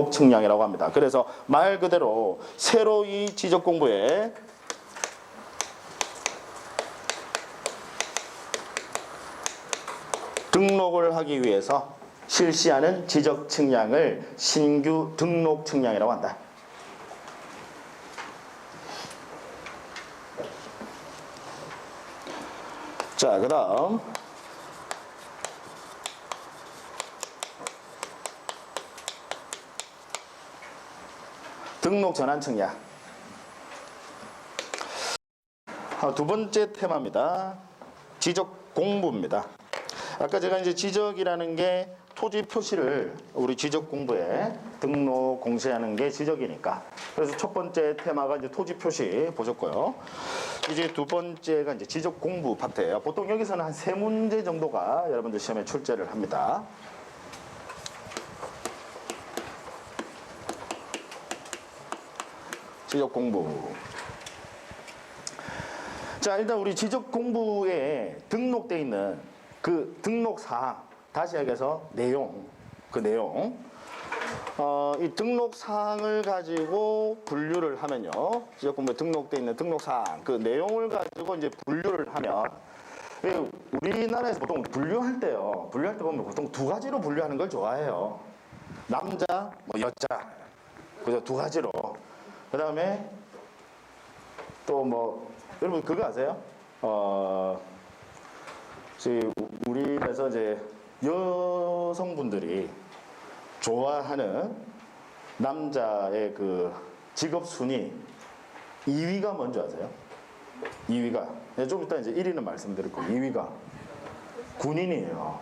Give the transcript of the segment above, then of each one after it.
측량이라고 합니다. 그래서 말 그대로 새로 이 지적 공부에 등록을 하기 위해서 실시하는 지적 측량을 신규 등록 측량이라고 한다. 자, 그 다음 등록 전환 측량. 두 번째 테마입니다. 지적 공부입니다. 아까 제가 이제 지적이라는 게 토지 표시를 우리 지적 공부에 등록 공시하는 게 지적이니까. 그래서 첫 번째 테마가 이제 토지 표시 보셨고요. 이제 두 번째가 이제 지적 공부 파트예요. 보통 여기서는 한 3문제 정도가 여러분들 시험에 출제를 합니다. 지적 공부. 자, 일단 우리 지적 공부에 등록되어 있는 그 등록 사항, 다시 얘기해서 내용, 그 내용. 이 등록 사항을 가지고 분류를 하면요. 지적 공부에 등록되어 있는 등록 사항, 그 내용을 가지고 이제 분류를 하면, 우리나라에서 보통 분류할 때요. 분류할 때 보면 보통 두 가지로 분류하는 걸 좋아해요. 남자, 뭐 여자. 그죠? 두 가지로. 그 다음에 또 뭐 여러분 그거 아세요? 우리에서 이제 여성분들이 좋아하는 남자의 그 직업 순위 2위가 뭔지 아세요? 2위가 좀 이따 이제 1위는 말씀드릴 거예요. 2위가 군인이에요.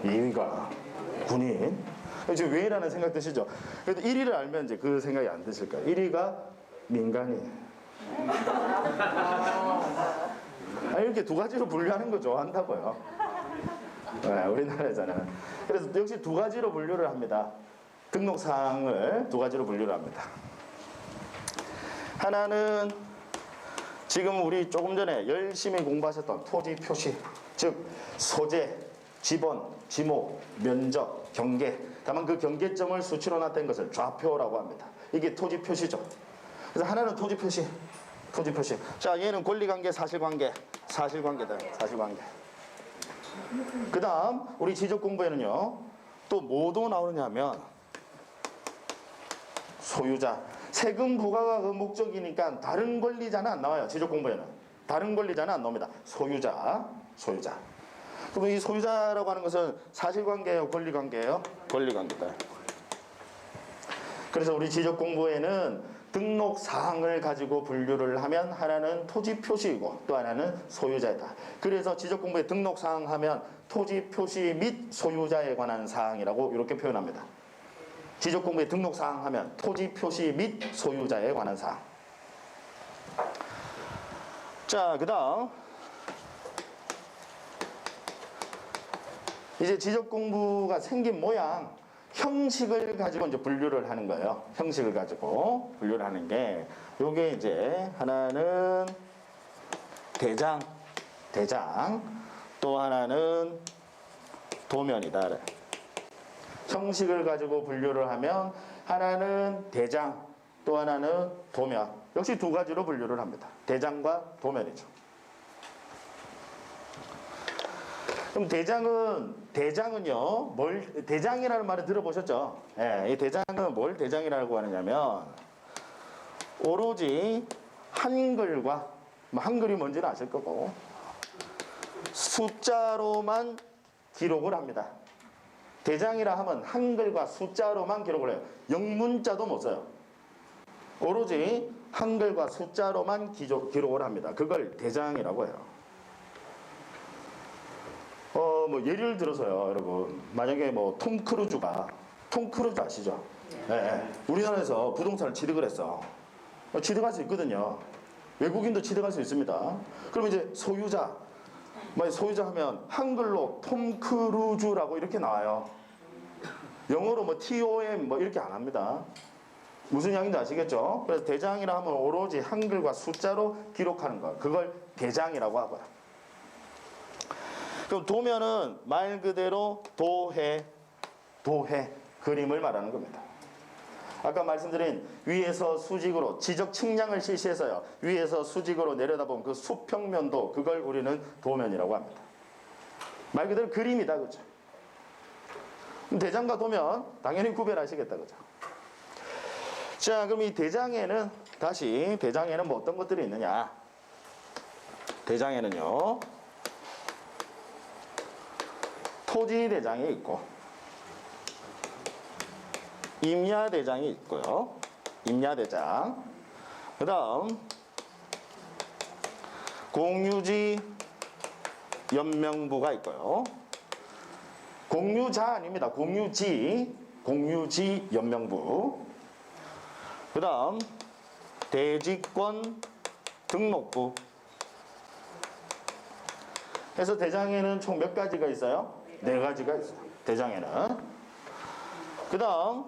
2위가 군인. 지금 왜라는 생각 드시죠? 그래도 1위를 알면 이제 그 생각이 안 드실 거예요. 1위가 민간인. 이렇게 두 가지로 분류하는 거 좋아한다고요. 네, 우리나라에서는. 그래서 역시 두 가지로 분류를 합니다. 등록사항을 두 가지로 분류를 합니다. 하나는 지금 우리 조금 전에 열심히 공부하셨던 토지 표시, 즉 소재, 지번, 지목, 면적, 경계. 다만 그 경계점을 수치로 나타낸 것을 좌표라고 합니다. 이게 토지 표시죠. 그래서 하나는 토지 표시, 토지 표시. 자, 얘는 권리관계, 사실관계, 사실관계다, 사실관계. 그 다음 우리 지적 공부에는요, 또 뭐도 나오느냐면 소유자. 세금 부과가 그 목적이니까 다른 권리자는 안 나와요. 지적 공부에는 다른 권리자는 안 나옵니다. 소유자, 소유자. 그럼 이 소유자라고 하는 것은 사실관계예요, 권리관계예요? 권리관계다. 그래서 우리 지적 공부에는 등록 사항을 가지고 분류를 하면 하나는 토지 표시이고 또 하나는 소유자이다. 그래서 지적 공부에 등록 사항 하면 토지 표시 및 소유자에 관한 사항이라고 이렇게 표현합니다. 지적 공부에 등록 사항 하면 토지 표시 및 소유자에 관한 사항. 자, 그다음 이제 지적 공부가 생긴 모양, 형식을 가지고 이제 분류를 하는 거예요. 형식을 가지고 분류를 하는 게, 요게 이제 하나는 대장, 또 하나는 도면이다. 형식을 가지고 분류를 하면 하나는 대장, 또 하나는 도면. 역시 두 가지로 분류를 합니다. 대장과 도면이죠. 그럼 대장은요, 대장이라는 말을 들어보셨죠? 이 대장은 뭘 대장이라고 하느냐면, 오로지 한글과, 한글이 뭔지는 아실 거고, 숫자로만 기록을 합니다. 대장이라 하면 한글과 숫자로만 기록을 해요. 영문자도 못 써요. 오로지 한글과 숫자로만 기록을 합니다. 그걸 대장이라고 해요. 뭐 예를 들어서요, 여러분. 만약에 뭐 톰 크루즈 아시죠? 네. 우리나라에서 부동산을 취득을 했어. 취득할 수 있거든요. 외국인도 취득할 수 있습니다. 그럼 이제 소유자. 만약 소유자 하면 한글로 톰 크루즈라고 이렇게 나와요. 영어로 뭐 TOM 뭐 이렇게 안 합니다. 무슨 양인지 아시겠죠? 그래서 대장이라 하면 오로지 한글과 숫자로 기록하는 거. 그걸 대장이라고 하고요. 그럼 도면은 말 그대로 도해 그림을 말하는 겁니다. 아까 말씀드린 위에서 수직으로 지적 측량을 실시해서요. 위에서 수직으로 내려다본 그 수평면도, 그걸 우리는 도면이라고 합니다. 말 그대로 그림이다, 그죠? 대장과 도면 당연히 구별하시겠다, 그죠? 자, 그럼 이 대장에는 다시 대장에는 뭐 어떤 것들이 있느냐? 대장에는요, 토지 대장이 있고 임야 대장이 있고요. 임야 대장. 그다음 공유지 연명부가 있고요. 공유자 아닙니다. 공유지 연명부. 그다음 대지권 등록부. 해서 대장에는 총 몇 가지가 있어요? 네 가지가 있어요. 대장에는. 그다음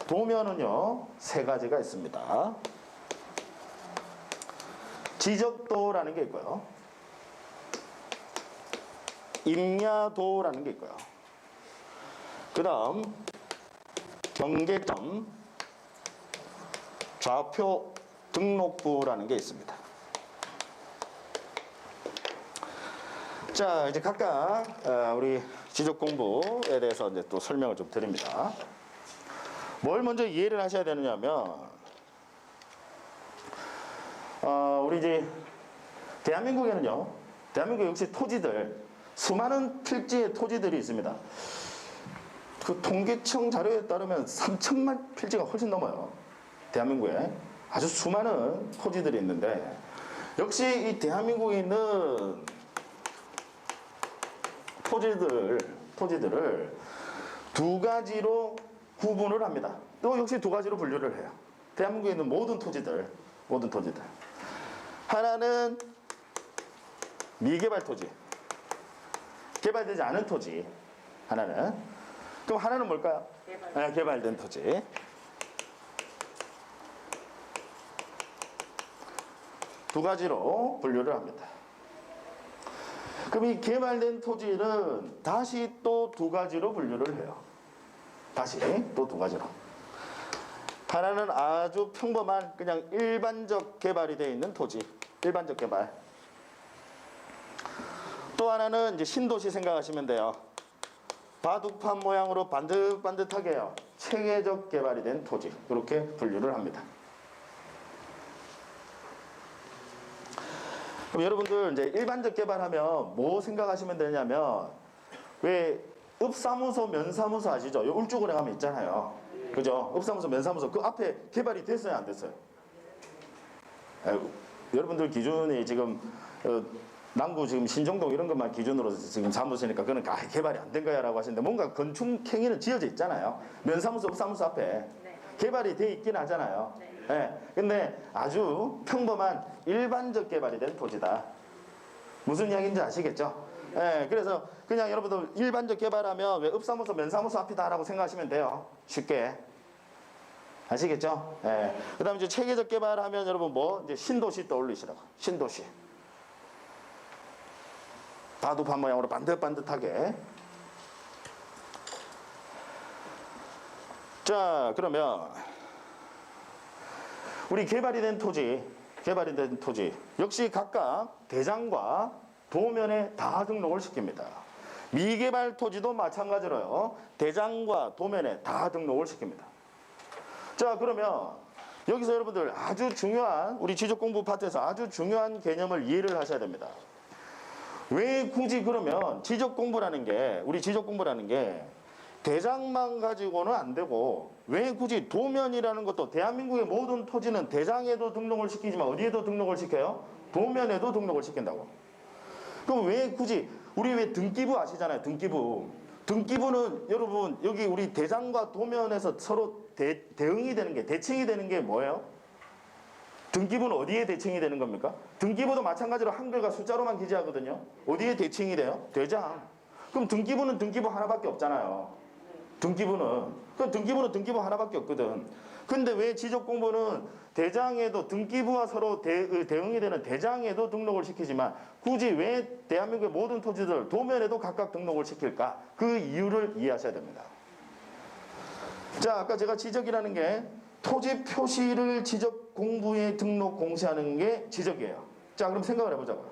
도면은요, 세 가지가 있습니다. 지적도라는 게 있고요. 임야도라는 게 있고요. 그 다음 경계점 좌표 등록부라는 게 있습니다. 자, 이제 각각 우리 지적 공부에 대해서 이제 또 설명을 좀 드립니다. 뭘 먼저 이해를 하셔야 되느냐면, 우리 이제 대한민국에는요, 대한민국 역시 토지들, 수많은 필지의 토지들이 있습니다. 그 통계청 자료에 따르면 3천만 필지가 훨씬 넘어요. 대한민국에 아주 수많은 토지들이 있는데, 역시 이 대한민국에 있는 토지들을 두 가지로 구분을 합니다. 또 역시 두 가지로 분류를 해요. 대한민국에 있는 모든 토지들. 하나는 미개발 토지, 개발되지 않은 토지. 하나는. 그럼 하나는 뭘까요? 개발된 토지. 두 가지로 분류를 합니다. 그럼 이 개발된 토지는 다시 또 두 가지로 분류를 해요. 다시 또 두 가지로. 하나는 아주 평범한 그냥 일반적 개발이 되어 있는 토지. 일반적 개발. 또 하나는 이제 신도시 생각하시면 돼요. 바둑판 모양으로 반듯반듯하게요. 체계적 개발이 된 토지. 이렇게 분류를 합니다. 그럼 여러분들 이제 일반적 개발하면 뭐 생각하시면 되냐면, 왜 읍사무소, 면사무소 아시죠? 요 울주군에 가면 있잖아요. 그죠? 읍사무소, 면사무소. 그 앞에 개발이 됐어요, 안 됐어요? 여러분들 기준이 지금 남구 지금 신정동 이런 것만 기준으로 지금 사무소니까 그는 개발이 안 된 거야 라고 하시는데, 뭔가 건축행위는 지어져 있잖아요. 면사무소, 읍사무소 앞에. 네. 개발이 돼 있긴 하잖아요. 근데 아주 평범한 일반적 개발이 된 토지다. 무슨 이야기인지 아시겠죠? 그래서 그냥 여러분들 일반적 개발하면 왜 읍사무소, 면사무소 앞이다 라고 생각하시면 돼요. 쉽게. 아시겠죠? 그 다음에 이제 체계적 개발하면 여러분 뭐, 이제 신도시 떠올리시라고. 신도시. 바둑판 모양으로 반듯반듯하게. 자, 그러면 우리 개발이 된 토지 역시 각각 대장과 도면에 다 등록을 시킵니다. 미개발 토지도 마찬가지로요. 대장과 도면에 다 등록을 시킵니다. 자, 그러면 여기서 여러분들 아주 중요한, 우리 지적공부 파트에서 아주 중요한 개념을 이해를 하셔야 됩니다. 왜 굳이 그러면 우리 지적공부라는 게 대장만 가지고는 안 되고, 왜 굳이 도면이라는 것도, 대한민국의 모든 토지는 대장에도 등록을 시키지만 어디에도 등록을 시켜요? 도면에도 등록을 시킨다고. 그럼 왜 굳이, 우리 왜 등기부 아시잖아요, 등기부는 여러분 여기 우리 대장과 도면에서 서로 대응이 되는 게, 대칭이 되는 게 뭐예요? 등기부는 어디에 대칭이 되는 겁니까? 등기부도 마찬가지로 한글과 숫자로만 기재하거든요. 어디에 대칭이 돼요? 대장. 그럼 등기부는 등기부 하나밖에 없잖아요. 그럼 등기부는 등기부 하나밖에 없거든. 근데 왜 지적공부는 대장에도, 등기부와 서로 대응이 되는 대장에도 등록을 시키지만 굳이 왜 대한민국의 모든 토지들 도면에도 각각 등록을 시킬까? 그 이유를 이해하셔야 됩니다. 자, 아까 제가 지적이라는 게 토지 표시를 지적 공부에 등록 공시하는 게 지적이에요. 자, 그럼 생각을 해보자고요.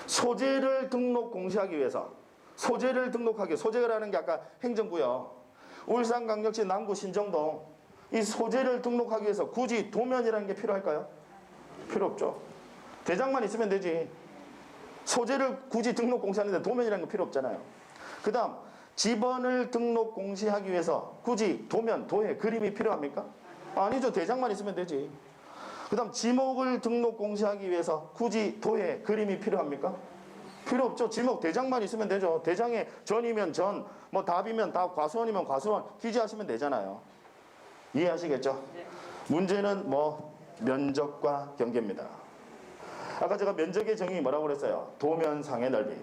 소재를 등록 공시하기 위해서 소재를 등록하기, 소재라는 게 아까 행정구요. 울산광역시 남구 신정동 이 소재를 등록하기 위해서 굳이 도면이라는 게 필요할까요? 필요 없죠. 대장만 있으면 되지. 소재를 굳이 등록 공시하는데 도면이라는 거 필요 없잖아요. 그 다음 지번을 등록 공시하기 위해서 굳이 도면, 도해, 그림이 필요합니까? 아니죠. 대장만 있으면 되지. 그 다음 지목을 등록 공시하기 위해서 굳이 도해, 그림이 필요합니까? 필요 없죠. 지목, 대장만 있으면 되죠. 대장에 전이면 전, 뭐 답이면 답, 과수원이면 과수원 기재하시면 되잖아요. 이해하시겠죠? 문제는 뭐 면적과 경계입니다. 아까 제가 면적의 정의 뭐라고 그랬어요? 도면상의 넓이.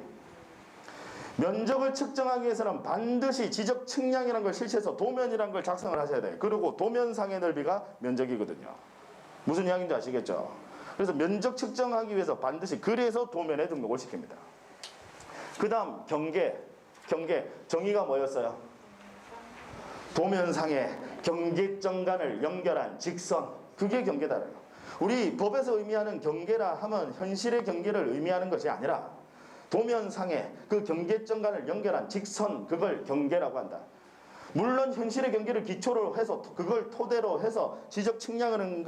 면적을 측정하기 위해서는 반드시 지적 측량이라는 걸 실시해서 도면이라는 걸 작성을 하셔야 돼요. 그리고 도면상의 넓이가 면적이거든요. 무슨 이야기인지 아시겠죠? 그래서 면적 측정하기 위해서 반드시 그래서 도면에 등록을 시킵니다. 그 다음 경계. 정의가 뭐였어요? 도면상의 경계점간을 연결한 직선. 그게 경계다래요. 우리 법에서 의미하는 경계라 하면 현실의 경계를 의미하는 것이 아니라 도면상의 그 경계점간을 연결한 직선, 그걸 경계라고 한다. 물론 현실의 경계를 기초로 해서 그걸 토대로 해서 지적 측량이라는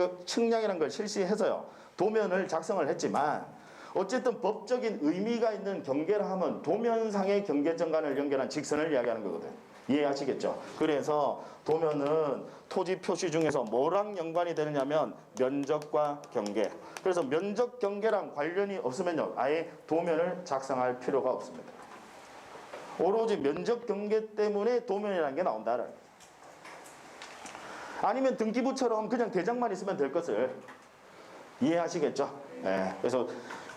걸 실시해서요 도면을 작성을 했지만 어쨌든 법적인 의미가 있는 경계라 하면 도면상의 경계점간을 연결한 직선을 이야기하는 거거든. 이해하시겠죠? 그래서 도면은 토지 표시 중에서 뭐랑 연관이 되느냐면 면적과 경계. 그래서 면적 경계랑 관련이 없으면요 아예 도면을 작성할 필요가 없습니다. 오로지 면적 경계 때문에 도면이라는 게 나온다. 아니면 등기부처럼 그냥 대장만 있으면 될 것을 이해하시겠죠? 네. 그래서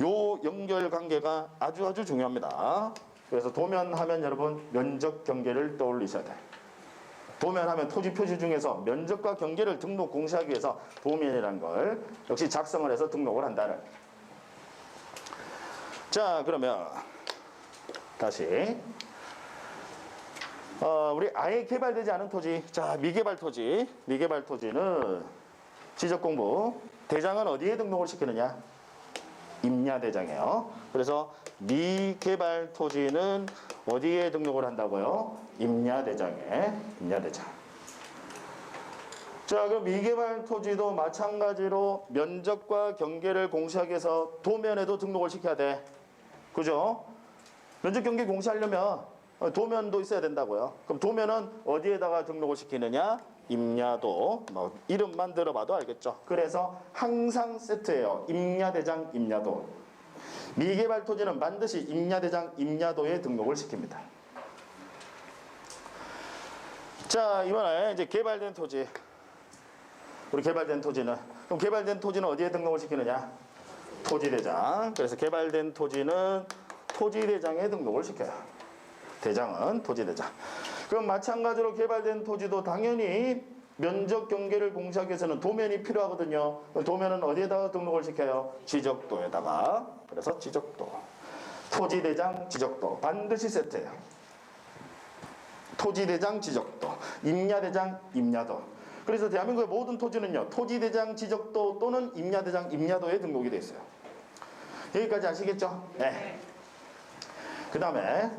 요 연결 관계가 아주 중요합니다. 그래서 도면하면 여러분 면적 경계를 떠올리셔야 돼요. 도면하면 토지 표시 중에서 면적과 경계를 등록 공시하기 위해서 도면이라는 걸 역시 작성을 해서 등록을 한다는. 자, 그러면 다시 우리 아예 개발되지 않은 토지. 자, 미개발 토지는 지적 공부 대장은 어디에 등록을 시키느냐? 임야대장이에요. 그래서 미개발 토지는 어디에 등록을 한다고요? 임야대장에. 임야대장. 자, 그럼 미개발 토지도 마찬가지로 면적과 경계를 공시하기 위해서 도면에도 등록을 시켜야 돼. 그죠? 면적 경계 공시하려면 도면도 있어야 된다고요. 그럼 도면은 어디에다가 등록을 시키느냐? 임야도. 뭐 이름만 들어봐도 알겠죠. 그래서 항상 세트예요. 임야대장, 임야도. 미개발 토지는 반드시 임야대장, 임야도에 등록을 시킵니다. 자, 이번에 이제 개발된 토지. 우리 개발된 토지는, 그럼 개발된 토지는 어디에 등록을 시키느냐? 토지대장. 그래서 개발된 토지는 토지대장에 등록을 시켜요. 대장은 토지대장. 그럼 마찬가지로 개발된 토지도 당연히 면적 경계를 공시하기 위해서는 도면이 필요하거든요. 도면은 어디에다가 등록을 시켜요? 지적도에다가. 그래서 지적도. 토지대장, 지적도. 반드시 세트예요. 토지대장, 지적도. 임야대장, 임야도. 그래서 대한민국의 모든 토지는요. 토지대장, 지적도 또는 임야대장, 임야도에 등록이 되어 있어요. 여기까지 아시겠죠? 네. 그 다음에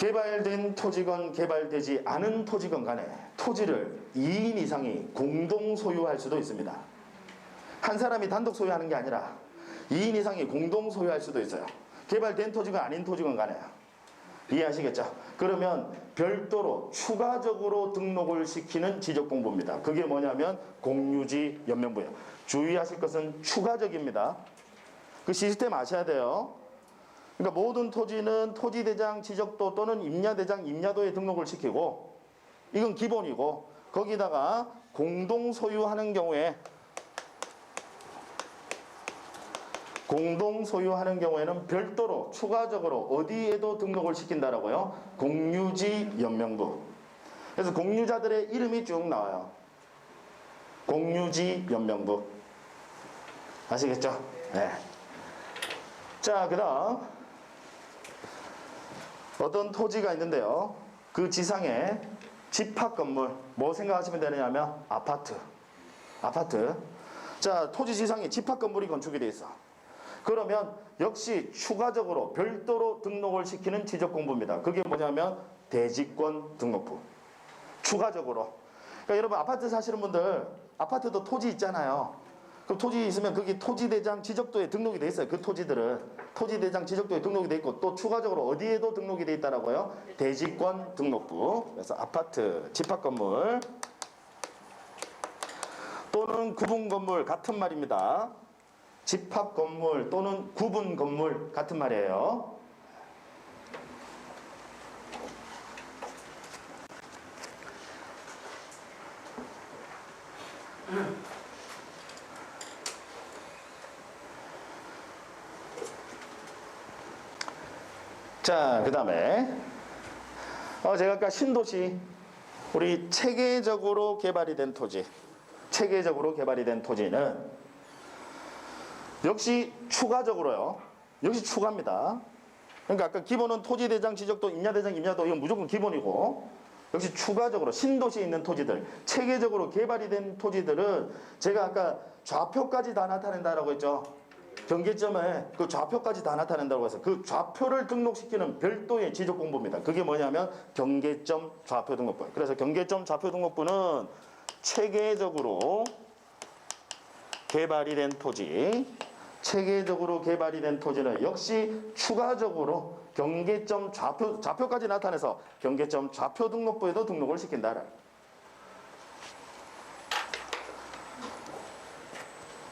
개발된 토지건 개발되지 않은 토지건 간에 토지를 2인 이상이 공동 소유할 수도 있습니다. 한 사람이 단독 소유하는 게 아니라 2인 이상이 공동 소유할 수도 있어요. 개발된 토지건 아닌 토지건 간에. 이해하시겠죠? 그러면 별도로 추가적으로 등록을 시키는 지적공부입니다. 그게 뭐냐면 공유지 연면부예요. 주의하실 것은 추가적입니다. 그 시스템 아셔야 돼요. 그러니까 모든 토지는 토지대장, 지적도 또는 임야대장, 임야도에 등록을 시키고 이건 기본이고 거기다가 공동 소유하는 경우에 는 별도로 추가적으로 어디에도 등록을 시킨다라고요? 공유지 연명부. 그래서 공유자들의 이름이 쭉 나와요. 공유지 연명부. 아시겠죠? 네. 자, 그 다음 어떤 토지가 있는데요. 그 지상에 집합 건물, 뭐 생각하시면 되느냐면 아파트. 자, 토지 지상에 집합 건물이 건축이 돼 있어. 그러면 역시 추가적으로 별도로 등록을 시키는 지적공부입니다. 그게 뭐냐면 대지권 등록부. 추가적으로. 그러니까 여러분 아파트 사시는 분들, 아파트도 토지 있잖아요. 그 토지 있으면 거기 토지대장 지적도에 등록이 돼 있어요. 그 토지들은 토지대장 지적도에 등록이 돼 있고, 또 추가적으로 어디에도 등록이 돼 있다라고요? 대지권 등록부. 그래서 아파트, 집합건물 또는 구분건물 같은 말입니다. 집합건물 또는 구분건물 같은 말이에요. 자, 그 다음에 제가 아까 신도시, 우리 체계적으로 개발이 된 토지, 체계적으로 개발이 된 토지는 역시 추가적으로요. 역시 추가입니다. 그러니까 아까 기본은 토지대장 지적도, 임야대장, 임야도 이건 무조건 기본이고, 역시 추가적으로 신도시에 있는 토지들, 체계적으로 개발이 된 토지들은 제가 아까 좌표까지 다 나타낸다라고 했죠. 경계점에 그 좌표까지 다 나타낸다고 해서 그 좌표를 등록시키는 별도의 지적 공부입니다. 그게 뭐냐면 경계점 좌표 등록부. 그래서 경계점 좌표 등록부는 체계적으로 개발이 된 토지, 체계적으로 개발이 된 토지는 역시 추가적으로 경계점 좌표까지 나타내서 경계점 좌표 등록부에도 등록을 시킨다.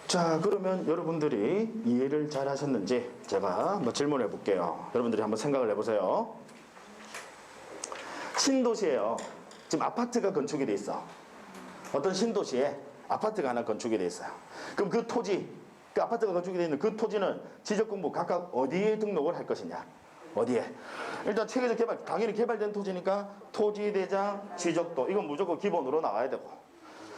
자, 그러면 여러분들이 이해를 잘 하셨는지 제가 한번 질문해 볼게요. 여러분들이 한번 생각을 해보세요. 신도시에요. 지금 아파트가 건축이 돼 있어. 어떤 신도시에 아파트가 하나 건축이 돼 있어요. 그럼 그 토지, 그 아파트가 건축이 돼 있는 그 토지는 지적공부 각각 어디에 등록을 할 것이냐? 어디에? 일단 체계적 개발, 당연히 개발된 토지니까 토지대장 지적도, 이건 무조건 기본으로 나와야 되고,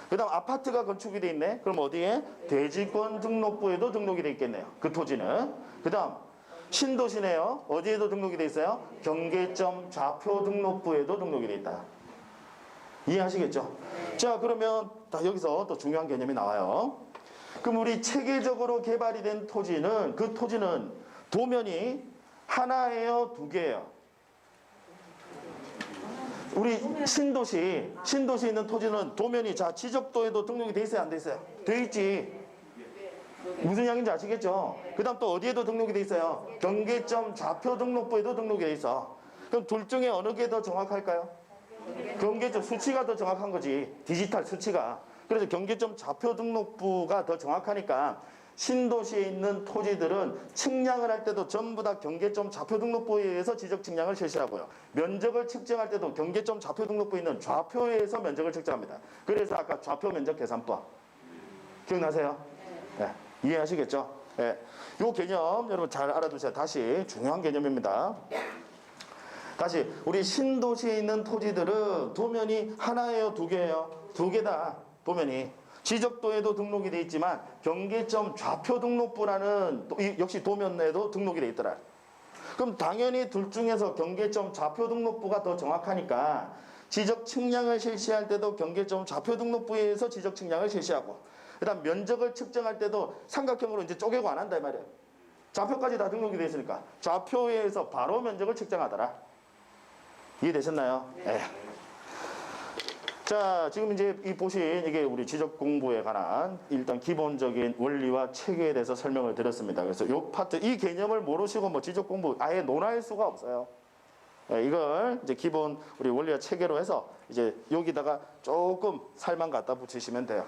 그 다음 아파트가 건축이 돼 있네. 그럼 어디에? 대지권 등록부에도 등록이 돼 있겠네요. 그 토지는. 그 다음 신도시네요. 어디에도 등록이 돼 있어요? 경계점 좌표 등록부에도 등록이 돼 있다. 이해하시겠죠? 자, 그러면 여기서 또 중요한 개념이 나와요. 그럼 우리 체계적으로 개발이 된 토지는, 그 토지는 도면이 하나예요, 두 개예요? 우리 신도시에 있는 토지는 도면이 자 지적도에도 등록이 돼 있어요, 안 돼 있어요? 돼 있지. 무슨 이야기인지 아시겠죠? 그 다음 또 어디에도 등록이 돼 있어요? 경계점 좌표 등록부에도 등록이 돼 있어. 그럼 둘 중에 어느 게 더 정확할까요? 경계점 수치가 더 정확한 거지. 디지털 수치가. 그래서 경계점 좌표 등록부가 더 정확하니까 신도시에 있는 토지들은 측량을 할 때도 전부 다 경계점 좌표 등록부에 의해서 지적 측량을 실시하고요. 면적을 측정할 때도 경계점 좌표 등록부에 있는 좌표에 의해서 면적을 측정합니다. 그래서 아까 좌표 면적 계산법 기억나세요? 네. 이해하시겠죠? 네. 이 개념 여러분 잘 알아두세요. 다시 중요한 개념입니다. 다시 우리 신도시에 있는 토지들은 도면이 하나예요, 두 개예요? 두 개다. 도면이 지적도에도 등록이 돼 있지만 경계점 좌표 등록부라는 역시 도면에도 등록이 돼 있더라. 그럼 당연히 둘 중에서 경계점 좌표 등록부가 더 정확하니까 지적 측량을 실시할 때도 경계점 좌표 등록부에서 지적 측량을 실시하고, 그다음 면적을 측정할 때도 삼각형으로 이제 쪼개고 안 한다 이 말이에요. 좌표까지 다 등록이 돼 있으니까 좌표에서 바로 면적을 측정하더라. 이해되셨나요? 네. 자, 지금 이제 이 보신 이게 우리 지적 공부에 관한 일단 기본적인 원리와 체계에 대해서 설명을 드렸습니다. 그래서 이 파트, 이 개념을 모르시고 뭐 지적 공부 아예 논할 수가 없어요. 네, 이걸 이제 기본 우리 원리와 체계로 해서 이제 여기다가 조금 살만 갖다 붙이시면 돼요.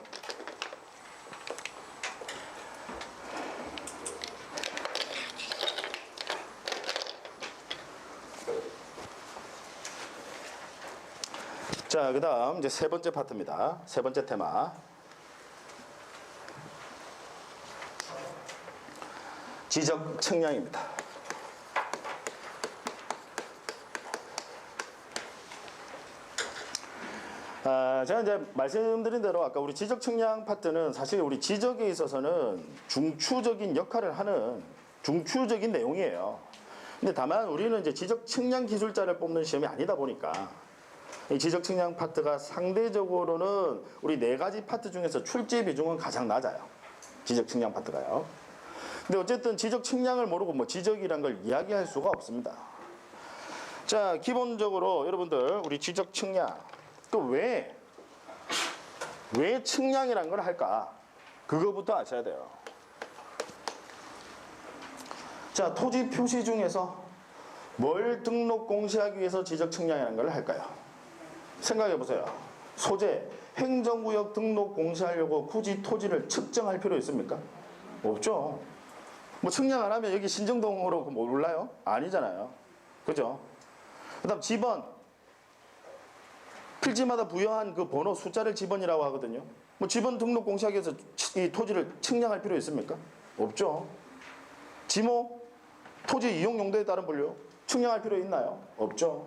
자, 그 다음 이제 세 번째 파트입니다. 세 번째 테마. 지적 측량입니다. 제가 이제 말씀드린 대로 아까 우리 지적 측량 파트는 사실 우리 지적에 있어서는 중추적인 역할을 하는 중추적인 내용이에요. 근데 다만 우리는 이제 지적 측량 기술자를 뽑는 시험이 아니다 보니까 이 지적 측량 파트가 상대적으로는 우리 네 가지 파트 중에서 출제 비중은 가장 낮아요. 지적 측량 파트가요. 근데 어쨌든 지적 측량을 모르고 뭐 지적이란 걸 이야기할 수가 없습니다. 자, 기본적으로 여러분들 우리 지적 측량 또 왜 측량이란 걸 할까? 그거부터 아셔야 돼요. 자, 토지 표시 중에서 뭘 등록 공시하기 위해서 지적 측량이라는 걸 할까요? 생각해 보세요. 소재, 행정구역 등록 공시하려고 굳이 토지를 측정할 필요 있습니까? 없죠. 뭐 측량 안 하면 여기 신정동으로 뭐 몰라요? 아니잖아요. 그죠? 그 다음 지번. 필지마다 부여한 그 번호 숫자를 지번이라고 하거든요. 뭐 지번 등록 공시하기 위해서 이 토지를 측량할 필요 있습니까? 없죠. 지모, 토지 이용 용도에 따른 분류 측량할 필요 있나요? 없죠.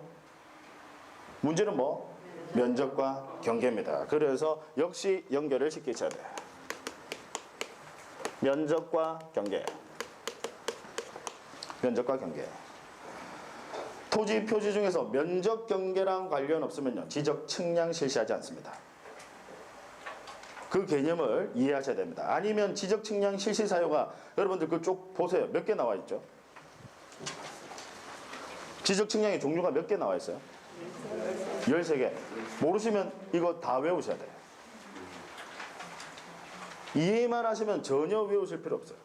문제는 뭐? 면적과 경계입니다. 그래서 역시 연결을 시키셔야 돼요. 면적과 경계. 면적과 경계. 토지 표시 중에서 면적 경계랑 관련 없으면요, 지적 측량 실시하지 않습니다. 그 개념을 이해하셔야 됩니다. 아니면 지적 측량 실시 사유가 여러분들 그쪽 보세요. 몇 개 나와 있죠? 지적 측량의 종류가 몇 개 나와 있어요? 13개. 모르시면 이거 다 외우셔야 돼요. 이해만 하시면 전혀 외우실 필요 없어요.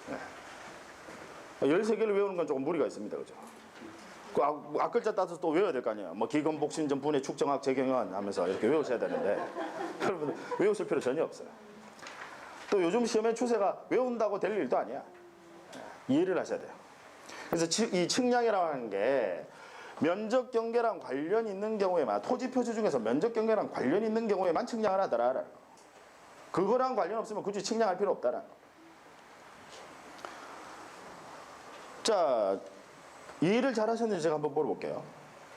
네. 13개를 외우는 건 조금 무리가 있습니다. 그죠? 그 앞글자 따서 또 외워야 될 거 아니에요. 뭐 기금, 복신전, 분해, 축정학, 재경환 하면서 이렇게 외우셔야 되는데 여러분 외우실 필요 전혀 없어요. 또 요즘 시험의 추세가 외운다고 될 일도 아니야. 이해를 하셔야 돼요. 그래서 이 측량이라고 하는 게 면적 경계랑 관련 있는 경우에만, 토지 표시 중에서 면적 경계랑 관련 있는 경우에만 측량을 하더라. 그거랑 관련 없으면 굳이 측량할 필요 없다라. 자, 이해를 잘 하셨는지 제가 한번 물어볼게요.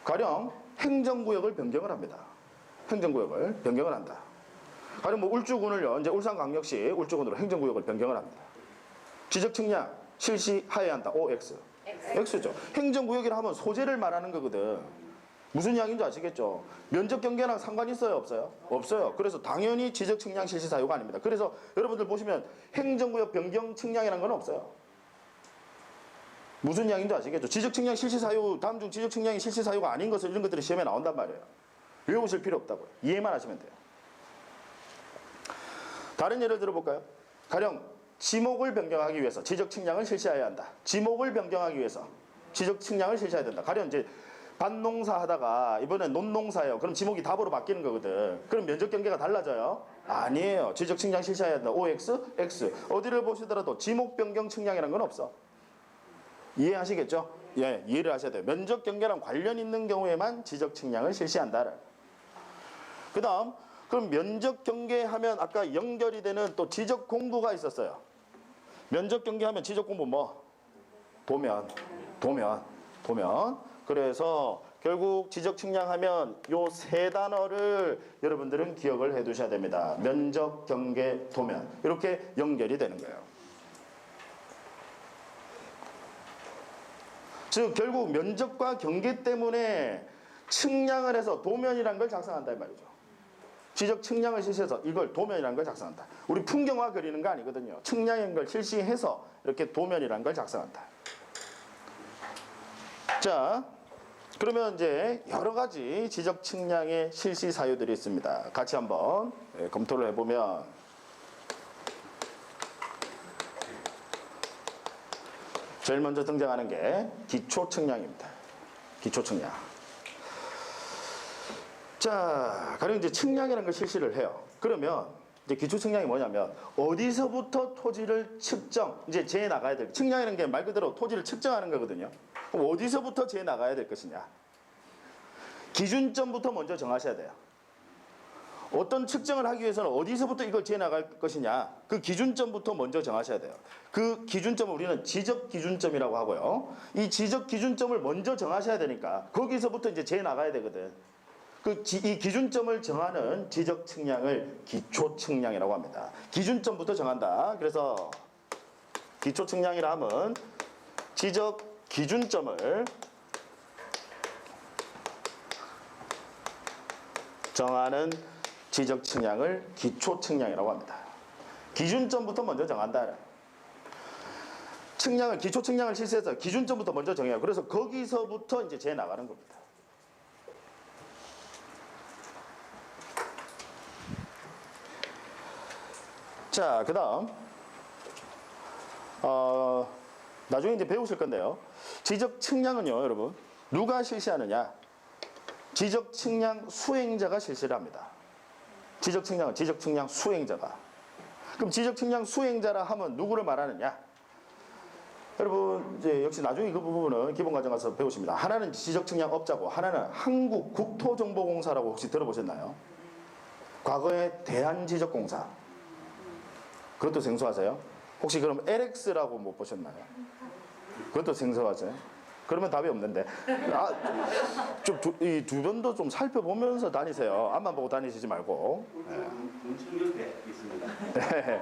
가령 행정구역을 변경을 합니다. 행정구역을 변경을 한다. 가령 뭐 울주군을요, 이제 울산광역시 울주군으로 행정구역을 변경을 합니다. 지적 측량 실시하여야 한다. OX. X죠. 행정구역이라 하면 소재를 말하는 거거든. 무슨 이야기인지 아시겠죠? 면적 경계랑 상관이 있어요? 없어요? 없어요. 그래서 당연히 지적 측량 실시 사유가 아닙니다. 그래서 여러분들 보시면 행정구역 변경 측량이라는 건 없어요. 무슨 이야기인지 아시겠죠? 지적 측량 실시 사유, 다음 중 지적 측량이 실시 사유가 아닌 것을 이런 것들이 시험에 나온단 말이에요. 외우실 필요 없다고요. 이해만 하시면 돼요. 다른 예를 들어볼까요? 가령 지목을 변경하기 위해서 지적 측량을 실시해야 한다. 지목을 변경하기 위해서 지적 측량을 실시해야 된다. 가령 이제 밭농사 하다가 이번엔 논농사예요. 그럼 지목이 답으로 바뀌는 거거든. 그럼 면적 경계가 달라져요? 아니에요. 지적 측량 실시해야 된다. OX, X. 어디를 보시더라도 지목 변경 측량이라는 건 없어. 이해하시겠죠? 예, 이해를 하셔야 돼요. 면적 경계랑 관련 있는 경우에만 지적 측량을 실시한다. 그 다음, 그럼 면적 경계하면 아까 연결이 되는 또 지적 공부가 있었어요. 면적 경계하면 지적 공부 뭐? 도면. 그래서 결국 지적 측량하면 요 세 단어를 여러분들은 기억을 해 두셔야 됩니다. 면적, 경계, 도면. 이렇게 연결이 되는 거예요. 즉 결국 면적과 경계 때문에 측량을 해서 도면이라는 걸 작성한다 이 말이죠. 지적 측량을 실시해서 이걸 도면이라는 걸 작성한다. 우리 풍경화 그리는 거 아니거든요. 측량인 걸 실시해서 이렇게 도면이라는 걸 작성한다. 자, 그러면 이제 여러 가지 지적 측량의 실시 사유들이 있습니다. 같이 한번 검토를 해보면 제일 먼저 등장하는 게 기초 측량입니다. 기초 측량. 자, 가령 이제 측량이라는 걸 실시를 해요. 그러면 이제 기초 측량이 뭐냐면 어디서부터 토지를 측정, 이제 재 나가야 될, 측량이라는 게 말 그대로 토지를 측정하는 거거든요. 그럼 어디서부터 재 나가야 될 것이냐? 기준점부터 먼저 정하셔야 돼요. 어떤 측정을 하기 위해서는 어디서부터 이걸 재 나갈 것이냐? 그 기준점부터 먼저 정하셔야 돼요. 그 기준점을 우리는 지적 기준점이라고 하고요. 이 지적 기준점을 먼저 정하셔야 되니까 거기서부터 이제 재 나가야 되거든. 이 기준점을 정하는 지적 측량을 기초 측량이라고 합니다. 기준점부터 정한다. 그래서 기초 측량이라 하면 지적 기준점을 정하는 지적 측량을 기초 측량이라고 합니다. 기준점부터 먼저 정한다. 측량을 기초 측량을 실시해서 기준점부터 먼저 정해요. 그래서 거기서부터 이제 재 나가는 겁니다. 자, 그다음 나중에 이제 배우실 건데요. 지적 측량은요, 여러분 누가 실시하느냐? 지적 측량 수행자가 실시를 합니다. 지적 측량은 지적 측량 수행자가. 그럼 지적 측량 수행자라 하면 누구를 말하느냐? 여러분 이제 역시 나중에 그 부분은 기본 과정 가서 배우십니다. 하나는 지적 측량 업자고 하나는 한국국토정보공사라고 혹시 들어보셨나요? 과거에 대한지적공사. 그것도 생소하세요? 혹시 그럼 LX라고 못 보셨나요? 그것도 생소하세요? 그러면 답이 없는데. 좀 이 주변도 좀 살펴보면서 다니세요. 앞만 보고 다니시지 말고. 운천 옆에 있습니다. 네.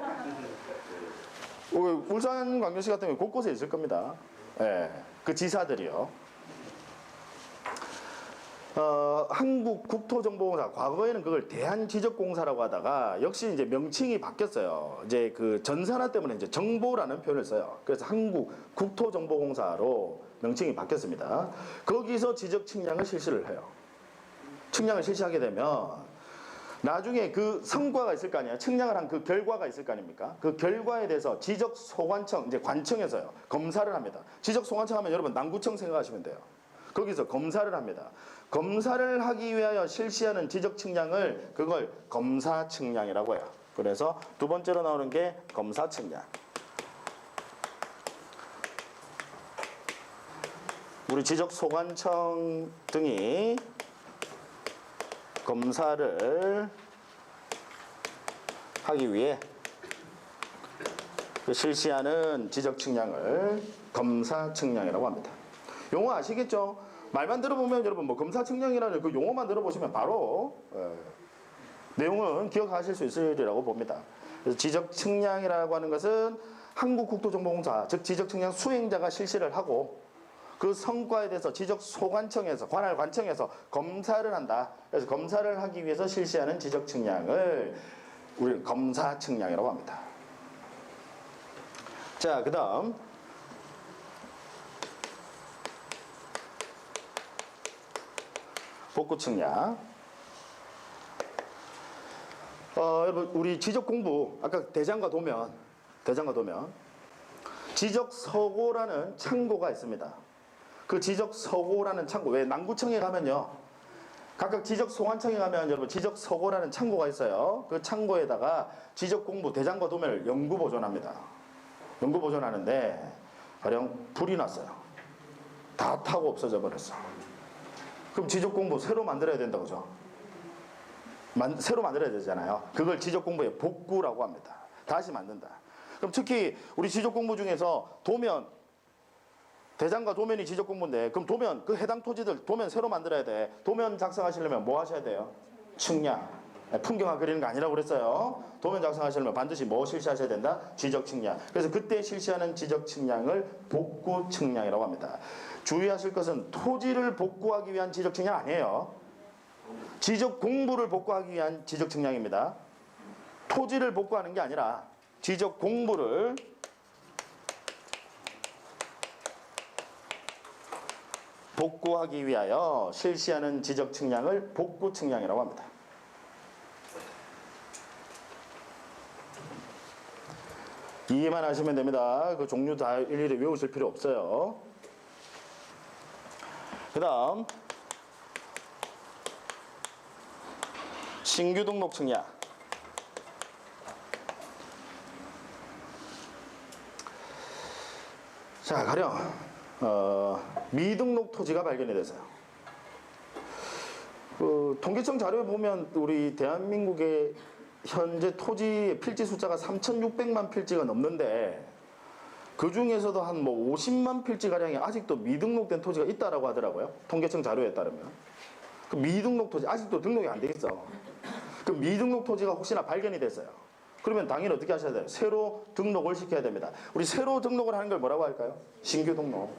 울산광역시 같은 경우 곳곳에 있을 겁니다. 네. 그 지사들이요. 한국국토정보공사, 과거에는 그걸 대한지적공사라고 하다가 역시 이제 명칭이 바뀌었어요. 이제 그 전산화 때문에 이제 정보라는 표현을 써요. 그래서 한국국토정보공사로 명칭이 바뀌었습니다. 거기서 지적 측량을 실시를 해요. 측량을 실시하게 되면 나중에 그 성과가 있을 거 아니에요. 측량을 한 그 결과가 있을 거 아닙니까? 그 결과에 대해서 지적소관청, 이제 관청에서요, 검사를 합니다. 지적소관청 하면 여러분 남구청 생각하시면 돼요. 거기서 검사를 합니다. 검사를 하기 위하여 실시하는 지적 측량을 그걸 검사 측량이라고 해요. 그래서 두 번째로 나오는 게 검사 측량. 우리 지적소관청 등이 검사를 하기 위해 실시하는 지적 측량을 검사 측량이라고 합니다. 용어 아시겠죠? 말만 들어보면 여러분 뭐 검사 측량이라는 그 용어만 들어보시면 바로 내용은 기억하실 수 있으리라고 봅니다. 그래서 지적 측량이라고 하는 것은 한국국토정보공사, 즉 지적 측량 수행자가 실시를 하고 그 성과에 대해서 지적소관청에서, 관할 관청에서 검사를 한다. 그래서 검사를 하기 위해서 실시하는 지적 측량을 우리 검사 측량이라고 합니다. 자, 그 다음 복구 측량. 여러분 우리 지적 공부 아까 대장과 도면 지적서고라는 창고가 있습니다. 그 지적서고라는 창고, 왜 남구청에 가면요, 각각 지적소관청에 가면 여러분 지적서고라는 창고가 있어요. 그 창고에다가 지적공부 대장과 도면을 영구 보존합니다. 영구 보존하는데 가령 불이 났어요. 다 타고 없어져 버렸어. 그럼 지적공부 새로 만들어야 된다고 그죠? 새로 만들어야 되잖아요. 그걸 지적공부의 복구라고 합니다. 다시 만든다. 그럼 특히 우리 지적공부 중에서 도면, 대장과 도면이 지적공부인데 그럼 도면, 그 해당 토지들 도면 새로 만들어야 돼. 도면 작성하시려면 뭐 하셔야 돼요? 측량. 풍경화 그리는 거 아니라고 그랬어요. 도면 작성하시려면 반드시 뭐 실시하셔야 된다? 지적 측량. 그래서 그때 실시하는 지적 측량을 복구 측량이라고 합니다. 주의하실 것은 토지를 복구하기 위한 지적 측량 아니에요. 지적 공부를 복구하기 위한 지적 측량입니다. 토지를 복구하는 게 아니라 지적 공부를 복구하기 위하여 실시하는 지적 측량을 복구 측량이라고 합니다. 이해만 하시면 됩니다. 그 종류 다 일일이 외우실 필요 없어요. 그 다음 신규 등록 측량. 자, 가령 미등록 토지가 발견이 됐어요. 그 통계청 자료에 보면 우리 대한민국의 현재 토지 필지 숫자가 3,600만 필지가 넘는데 그 중에서도 한 뭐 50만 필지 가량이 아직도 미등록된 토지가 있다라고 하더라고요. 통계청 자료에 따르면. 그 미등록 토지 아직도 등록이 안 돼 있어. 그 미등록 토지가 혹시나 발견이 됐어요. 그러면 당연히 어떻게 하셔야 돼요? 새로 등록을 시켜야 됩니다. 우리 새로 등록을 하는 걸 뭐라고 할까요? 신규 등록.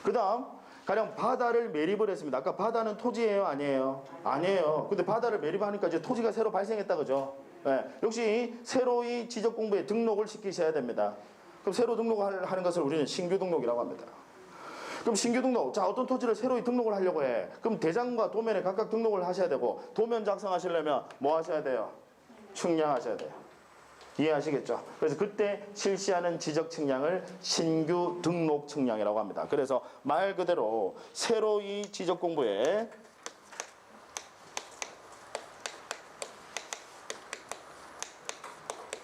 그 다음 가령 바다를 매립을 했습니다. 아까 바다는 토지예요, 아니에요? 아니에요. 근데 바다를 매립하니까 이제 토지가 새로 발생했다, 그죠? 네. 역시 새로이 지적 공부에 등록을 시키셔야 됩니다. 그럼 새로 등록을 하는 것을 우리는 신규 등록이라고 합니다. 그럼 신규 등록, 자, 어떤 토지를 새로이 등록을 하려고 해. 그럼 대장과 도면에 각각 등록을 하셔야 되고, 도면 작성하시려면 뭐 하셔야 돼요? 측량하셔야 돼요. 이해하시겠죠? 그래서 그때 실시하는 지적 측량을 신규 등록 측량이라고 합니다. 그래서 말 그대로 새로이 지적 공부에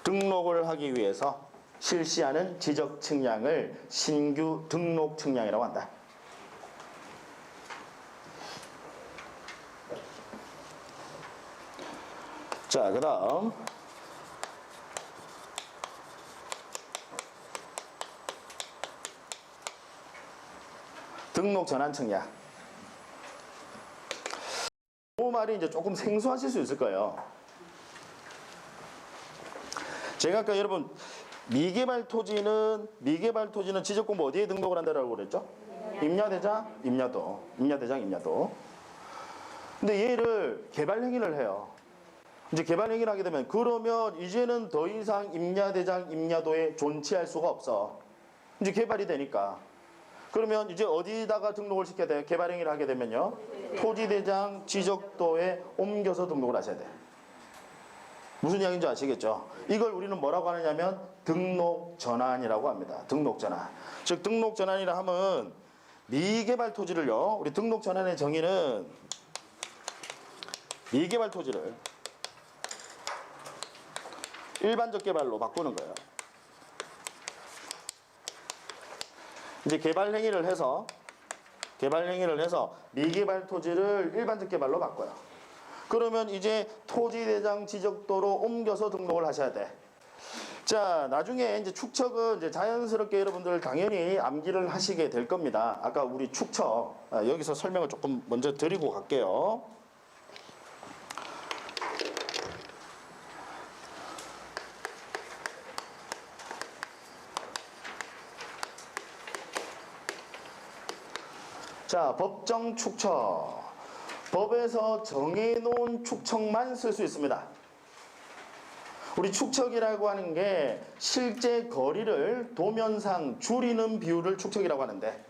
등록을 하기 위해서 실시하는 지적 측량을 신규 등록 측량이라고 한다. 자, 그 다음 등록 전환 측량. 이 말이 이제 조금 생소하실 수 있을 거예요. 제가 아까 여러분 미개발 토지는 지적 공부 어디에 등록을 한다라고 그랬죠? 임야대장, 임야도. 근데 얘를 개발 행위를 해요. 이제 개발 행위를 하게 되면 그러면 이제는 더 이상 임야대장, 임야도에 존치할 수가 없어. 이제 개발이 되니까. 그러면 이제 어디다가 등록을 시켜야 돼요? 개발 행위를 하게 되면요. 토지대장 지적도에 옮겨서 등록을 하셔야 돼요. 무슨 이야기인지 아시겠죠? 이걸 우리는 뭐라고 하느냐면 등록 전환이라고 합니다. 등록 전환. 즉 등록 전환이라 하면 미개발 토지를요. 우리 등록 전환의 정의는 미개발 토지를 일반적 개발로 바꾸는 거예요. 이제 개발 행위를 해서 미개발 토지를 일반적 개발로 바꿔요. 그러면 이제 토지대장 지적도로 옮겨서 등록을 하셔야 돼. 자, 나중에 이제 축척은 이제 자연스럽게 여러분들 당연히 암기를 하시게 될 겁니다. 아까 우리 축척, 여기서 설명을 조금 먼저 드리고 갈게요. 자, 법정 축척. 법에서 정해놓은 축척만 쓸 수 있습니다. 우리 축척이라고 하는 게 실제 거리를 도면상 줄이는 비율을 축척이라고 하는데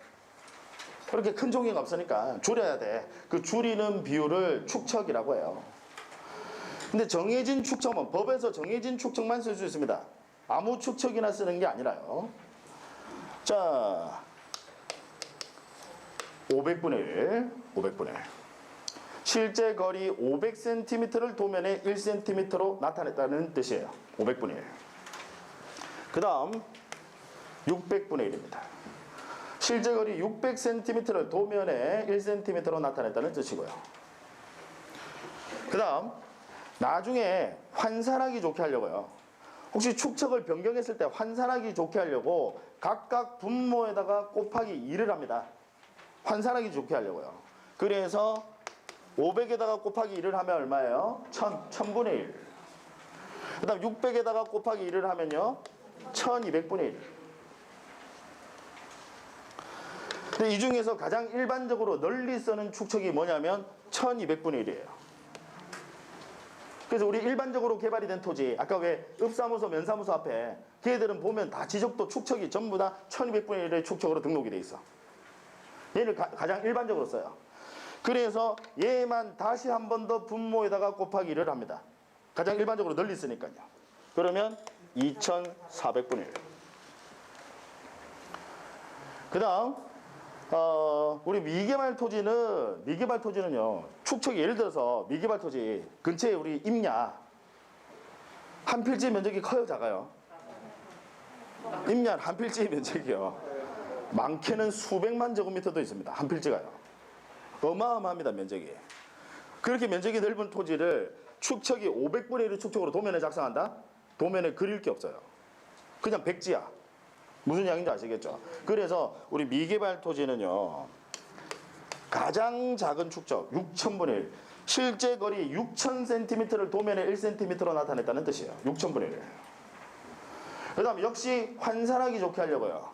그렇게 큰 종이가 없으니까 줄여야 돼. 그 줄이는 비율을 축척이라고 해요. 근데 정해진 축척은 법에서 정해진 축척만 쓸 수 있습니다. 아무 축척이나 쓰는 게 아니라요. 자, 500분의 1. 실제 거리 500cm를 도면에 1cm로 나타냈다는 뜻이에요. 500분의 1. 그 다음 600분의 1입니다. 실제 거리 600cm를 도면에 1cm로 나타냈다는 뜻이고요. 그 다음 나중에 환산하기 좋게 하려고요. 혹시 축척을 변경했을 때 환산하기 좋게 하려고 각각 분모에다가 곱하기 2를 합니다. 환산하기 좋게 하려고요. 그래서 500에다가 곱하기 1을 하면 얼마예요? 1000분의 1. 그 다음 600에다가 곱하기 1을 하면요 1200분의 1. 근데 이 중에서 가장 일반적으로 널리 쓰는 축척이 뭐냐면 1200분의 1이에요. 그래서 우리 일반적으로 개발이 된 토지, 아까 왜 읍사무소, 면사무소 앞에 걔들은 보면 다 지적도 축척이 전부 다 1200분의 1의 축척으로 등록이 돼 있어. 얘를 가장 일반적으로 써요. 그래서 얘만 다시 한 번 더 분모에다가 곱하기 1을 합니다. 가장 일반적으로 널리 쓰니까요. 그러면 2400분의 1. 그 다음 우리 미개발 토지는요 축척이 예를 들어서 미개발 토지 근처에 우리 임야 한 필지 면적이 커요, 작아요? 임야 한 필지 면적이요 많게는 수백만 제곱미터도 있습니다. 한 필지가요. 어마어마합니다, 면적이. 그렇게 면적이 넓은 토지를 축척이 500분의 1의 축척으로 도면에 작성한다? 도면에 그릴 게 없어요. 그냥 백지야. 무슨 이야기인지 아시겠죠? 그래서 우리 미개발 토지는요 가장 작은 축척 6000분의 1, 실제 거리 6000cm를 도면에 1cm로 나타냈다는 뜻이에요. 6000분의 1. 그 다음 역시 환산하기 좋게 하려고요.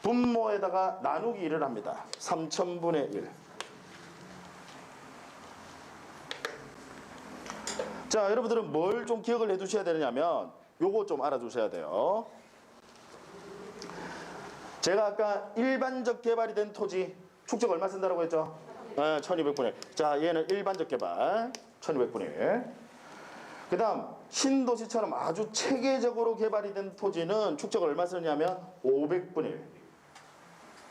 분모에다가 나누기 1을 합니다. 3000분의 1. 자, 여러분들은 뭘 좀 기억을 해 두셔야 되느냐면 요거 좀 알아두셔야 돼요. 제가 아까 일반적 개발이 된 토지 축적 얼마 쓴다고 했죠? 1200분의 1. 자, 얘는 일반적 개발 1200분의 1. 그 다음 신도시처럼 아주 체계적으로 개발이 된 토지는 축적을 얼마 쓰냐면 500분의 1.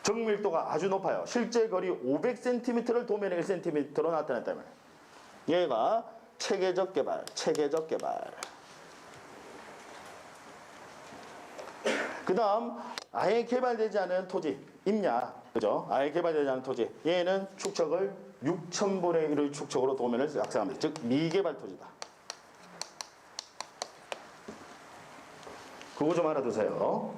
정밀도가 아주 높아요. 실제 거리 500cm를 도면에 1cm로 나타냈다면 얘가 체계적 개발, 체계적 개발. 그 다음 아예 개발되지 않은 토지, 임야, 그죠? 아예 개발되지 않은 토지. 얘는 축척을 6000분의 1의 축척으로 도면을 작성합니다. 즉 미개발 토지다. 그거 좀 알아두세요.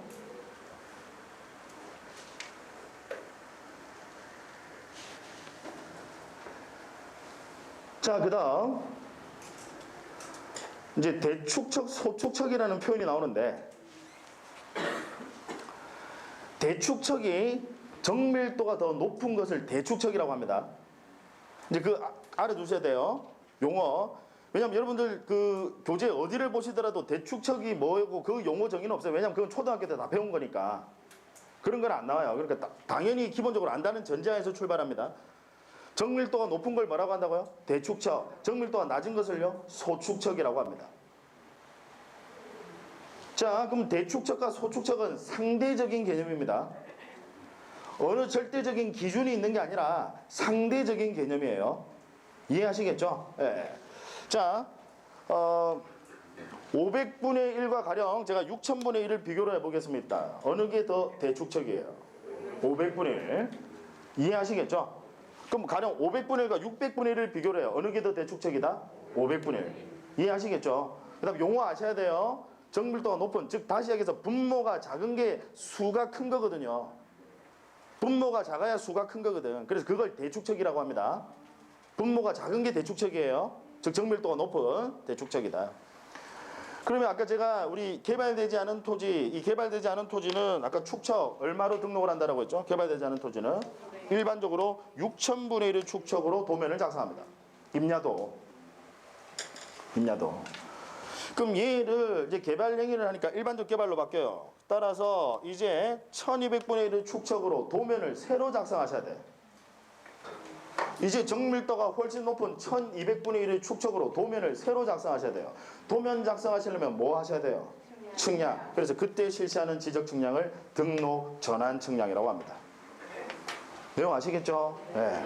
자, 그 다음 이제 대축척, 소축척이라는 표현이 나오는데 대축척이 정밀도가 더 높은 것을 대축척이라고 합니다. 이제 그 알아두셔야 돼요. 용어. 왜냐면 여러분들 그 교재 어디를 보시더라도 대축척이 뭐고 그 용어 정의는 없어요. 왜냐면 그건 초등학교 때 다 배운 거니까. 그런 건 안 나와요. 그러니까 당연히 기본적으로 안다는 전제하에서 출발합니다. 정밀도가 높은 걸 뭐라고 한다고요? 대축척. 정밀도가 낮은 것을요? 소축척이라고 합니다. 자, 그럼 대축척과 소축척은 상대적인 개념입니다. 어느 절대적인 기준이 있는 게 아니라 상대적인 개념이에요. 이해하시겠죠? 예. 자, 500분의 1과 가령 제가 6000분의 1을 비교를 해보겠습니다. 어느 게 더 대축척이에요? 500분의 1. 이해하시겠죠? 그럼 가령 500분의 1과 600분의 1을 비교를 해요. 어느 게 더 대축척이다? 500분의 1. 이해하시겠죠? 그 다음 용어 아셔야 돼요. 정밀도가 높은, 즉 다시 얘기해서 분모가 작은 게 수가 큰 거거든요. 분모가 작아야 수가 큰 거거든. 그래서 그걸 대축척이라고 합니다. 분모가 작은 게 대축척이에요. 즉 정밀도가 높은 대축척이다. 그러면 아까 제가 우리 개발되지 않은 토지, 이 개발되지 않은 토지는 아까 축척 얼마로 등록을 한다고 했죠? 개발되지 않은 토지는 일반적으로 6000분의 1의 축척으로 도면을 작성합니다. 임야도. 그럼 얘를 이제 개발 행위를 하니까 일반적 개발로 바뀌어요. 따라서 이제 1200분의 1의 축척으로 도면을 새로 작성하셔야 돼. 이제 정밀도가 훨씬 높은 1200분의 1의 축척으로 도면을 새로 작성하셔야 돼요. 도면 작성하시려면 뭐 하셔야 돼요? 측량. 그래서 그때 실시하는 지적 측량을 등록 전환 측량이라고 합니다. 내용 아시겠죠? 네.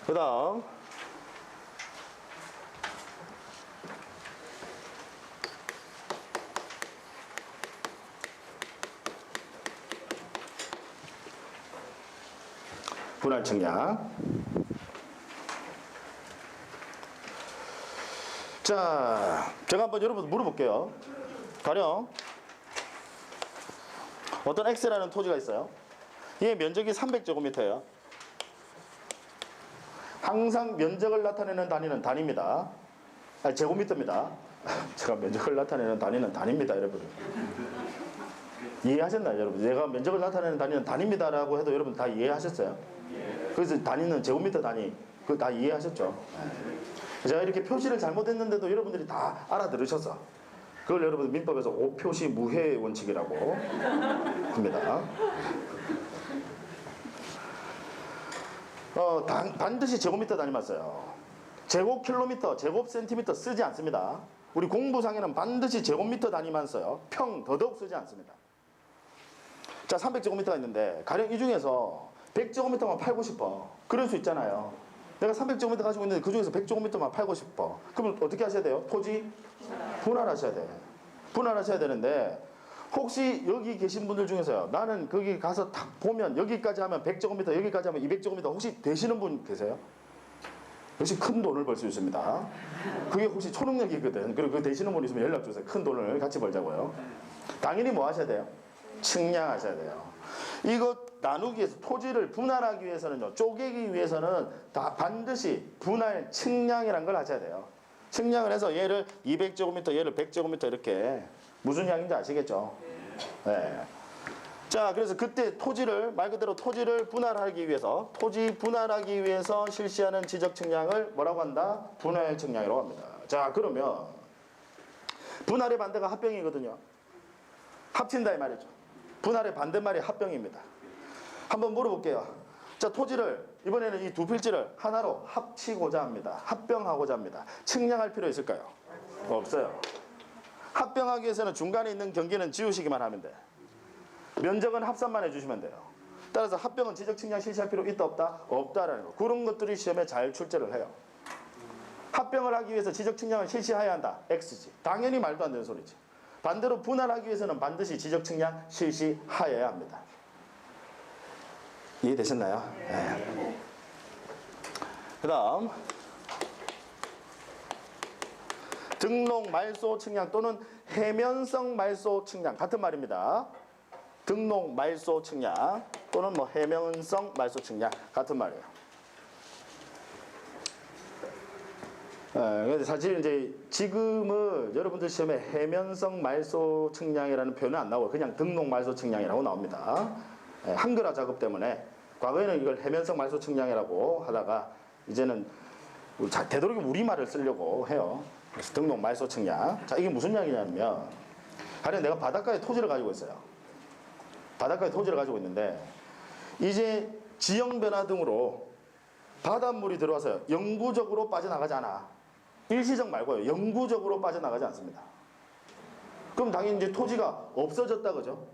그 다음 분할 측량. 자, 제가 한번 여러분 물어볼게요. 가령 어떤 X라는 토지가 있어요. 얘 면적이 300제곱미터예요. 항상 면적을 나타내는 단위는 단위입니다. 아니, 제곱미터입니다. 제가 면적을 나타내는 단위는 단위입니다, 여러분. 이해하셨나요, 여러분? 제가 면적을 나타내는 단위는 단위입니다라고 해도 여러분 다 이해하셨어요? 그래서 단위는 제곱미터 단위. 그거 다 이해하셨죠? 제가 이렇게 표시를 잘못했는데도 여러분들이 다 알아들으셔서 그걸 여러분 민법에서 오표시 무해 원칙이라고 합니다. 반드시 제곱미터 단위만 써요. 제곱킬로미터, 제곱센티미터 쓰지 않습니다. 우리 공부상에는 반드시 제곱미터 단위만 써요. 평, 더더욱 쓰지 않습니다. 자, 300제곱미터가 있는데 가령 이 중에서 100제곱미터만 팔고 싶어. 그럴 수 있잖아요. 내가 300제곱미터 가지고 있는데 그 중에서 100제곱미터만 팔고 싶어. 그러면 어떻게 하셔야 돼요? 토지 분할하셔야 돼. 분할하셔야 되는데 혹시 여기 계신 분들 중에서요. 나는 거기 가서 딱 보면 여기까지 하면 100제곱미터, 여기까지 하면 200제곱미터 혹시 되시는 분 계세요? 역시 큰 돈을 벌 수 있습니다. 그게 혹시 초능력이거든. 그리고 그 되시는 분 있으면 연락 주세요. 큰 돈을 같이 벌자고요. 당연히 뭐 하셔야 돼요? 측량하셔야 돼요. 이거 나누기 위해서 토지를 분할하기 위해서는요. 쪼개기 위해서는 다 반드시 분할 측량이라는 걸 하셔야 돼요. 측량을 해서 얘를 200제곱미터, 얘를 100제곱미터 이렇게 무슨 양인지 아시겠죠? 네. 자, 그래서 그때 토지를 말 그대로 토지를 분할하기 위해서 토지 분할하기 위해서 실시하는 지적 측량을 뭐라고 한다? 분할 측량이라고 합니다. 자, 그러면 분할의 반대가 합병이거든요. 합친다 이 말이죠. 분할의 반대말이 합병입니다. 한번 물어볼게요. 자, 토지를 이번에는 이 두 필지를 하나로 합치고자 합니다. 합병하고자 합니다. 측량할 필요 있을까요? 없어요. 합병하기 위해서는 중간에 있는 경계는 지우시기만 하면 돼. 면적은 합산만 해주시면 돼요. 따라서 합병은 지적 측량 실시할 필요 있다 없다? 없다라는 거. 그런 것들이 시험에 잘 출제를 해요. 합병을 하기 위해서 지적 측량을 실시해야 한다. X지. 당연히 말도 안 되는 소리지. 반대로 분할하기 위해서는 반드시 지적 측량 실시하여야 합니다. 이해되셨나요? 네. 그 다음 등록 말소 측량 또는 해면성 말소 측량 같은 말입니다. 등록 말소 측량 또는 뭐 해면성 말소 측량 같은 말이에요. 근데 사실 이제 지금은 여러분들 시험에 해면성 말소 측량이라는 표현은 안 나오고 그냥 등록 말소 측량이라고 나옵니다. 한글화 작업 때문에 과거에는 이걸 해면성 말소 측량이라고 하다가 이제는 되도록이면 우리말을 쓰려고 해요. 그래서 등록 말소 측량. 자, 이게 무슨 이야기냐면 가령 내가 바닷가에 토지를 가지고 있어요. 바닷가에 토지를 가지고 있는데 이제 지형 변화 등으로 바닷물이 들어와서 영구적으로 빠져나가지 않아. 일시적 말고요. 영구적으로 빠져나가지 않습니다. 그럼 당연히 이제 토지가 없어졌다 그죠?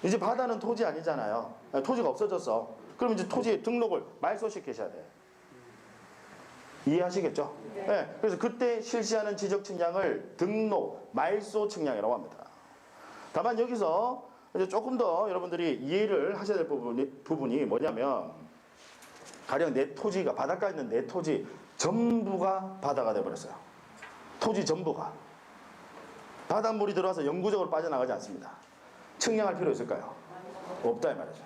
이제 바다는 토지 아니잖아요. 토지가 없어졌어. 그럼 이제 토지의 등록을 말소시키셔야 돼. 이해하시겠죠? 네. 그래서 그때 실시하는 지적 측량을 등록 말소 측량이라고 합니다. 다만 여기서 이제 조금 더 여러분들이 이해를 하셔야 될 부분이 뭐냐면 가령 내 토지가 바닷가에 있는 내 토지 전부가 바다가 돼버렸어요. 토지 전부가 바닷물이 들어와서 영구적으로 빠져나가지 않습니다. 측량할 필요 있을까요? 없다 이 말이죠.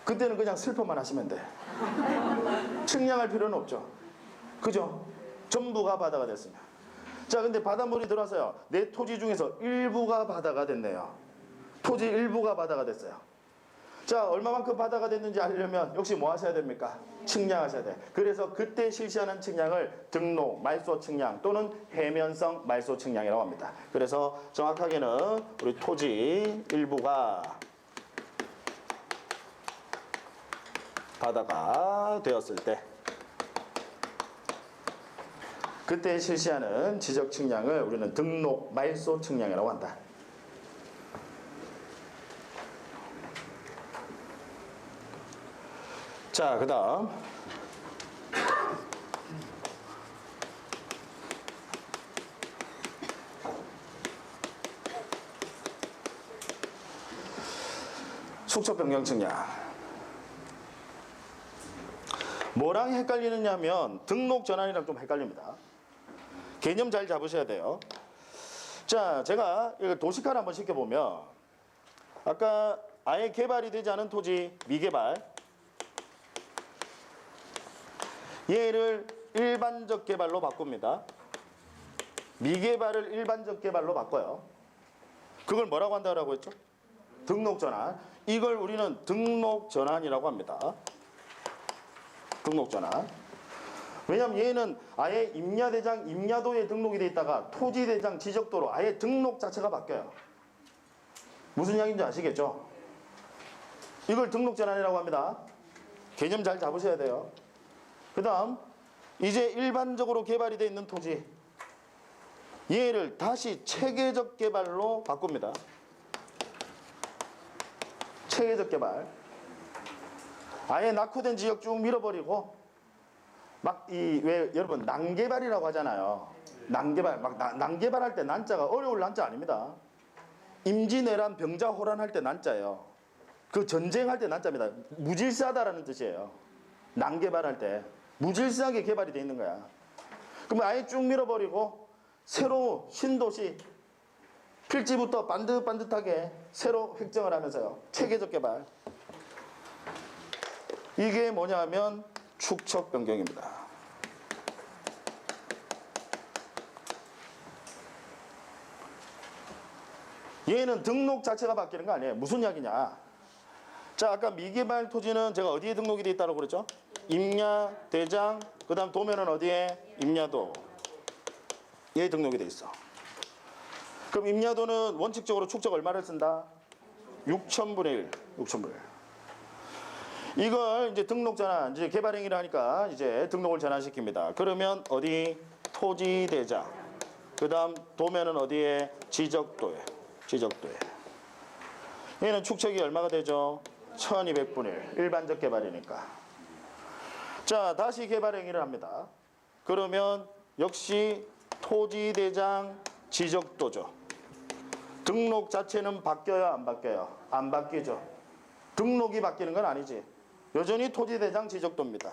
그때는 그냥 슬퍼만 하시면 돼. 측량할 필요는 없죠. 그죠? 전부가 바다가 됐으면. 자, 근데 바닷물이 들어와서요. 내 토지 중에서 일부가 바다가 됐네요. 토지 일부가 바다가 됐어요. 자, 얼마만큼 바다가 됐는지 알려면 역시 뭐 하셔야 됩니까? 측량하셔야 돼. 그래서 그때 실시하는 측량을 등록 말소 측량 또는 해면성 말소 측량이라고 합니다. 그래서 정확하게는 우리 토지 일부가 바다가 되었을 때 그때 실시하는 지적 측량을 우리는 등록 말소 측량이라고 한다. 자, 그 다음 숙적 변경 측량. 뭐랑 헷갈리느냐 하면 등록 전환이랑 좀 헷갈립니다. 개념 잘 잡으셔야 돼요. 자, 제가 이거 도식화를 한번 시켜보면 아까 아예 개발이 되지 않은 토지 미개발 얘를 일반적 개발로 바꿉니다. 미개발을 일반적 개발로 바꿔요. 그걸 뭐라고 한다고 했죠? 등록 전환. 이걸 우리는 등록 전환이라고 합니다. 등록 전환. 왜냐하면 얘는 아예 임야대장, 임야도에 등록이 돼 있다가 토지대장, 지적도로 아예 등록 자체가 바뀌어요. 무슨 이야기인지 아시겠죠? 이걸 등록 전환이라고 합니다. 개념 잘 잡으셔야 돼요. 그 다음 이제 일반적으로 개발이 되어 있는 토지 얘를 다시 체계적 개발로 바꿉니다. 체계적 개발. 아예 낙후된 지역 쭉 밀어버리고 막 왜 여러분 난개발이라고 하잖아요. 난개발 막 난개발할 때 난자가 어려울 난자 아닙니다. 임진왜란 병자호란 할 때 난자예요. 그 전쟁할 때 난자입니다. 무질서하다라는 뜻이에요. 난개발할 때 무질서하게 개발이 돼 있는 거야. 그러면 아예 쭉 밀어버리고 새로 신도시 필지부터 반듯반듯하게 새로 획정을 하면서요. 체계적 개발. 이게 뭐냐 하면 축척 변경입니다. 얘는 등록 자체가 바뀌는 거 아니에요. 무슨 이야기냐. 자, 아까 미개발 토지는 제가 어디에 등록이 돼 있다고 그랬죠? 임야, 대장, 그 다음 도면은 어디에? 임야도. 얘 등록이 돼 있어. 그럼 임야도는 원칙적으로 축적 얼마를 쓴다? 6,000분의 1. 6,000분의 1. 이걸 이제 등록 전환, 이제 개발행위를 하니까 이제 등록을 전환시킵니다. 그러면 어디? 토지 대장. 그 다음 도면은 어디에? 지적도에. 지적도에. 얘는 축척이 얼마가 되죠? 1200분의 1. 일반적 개발이니까. 자, 다시 개발행위를 합니다. 그러면 역시 토지 대장 지적도죠. 등록 자체는 바뀌어요, 안 바뀌어요? 안 바뀌죠. 등록이 바뀌는 건 아니지. 여전히 토지 대장 지적도입니다.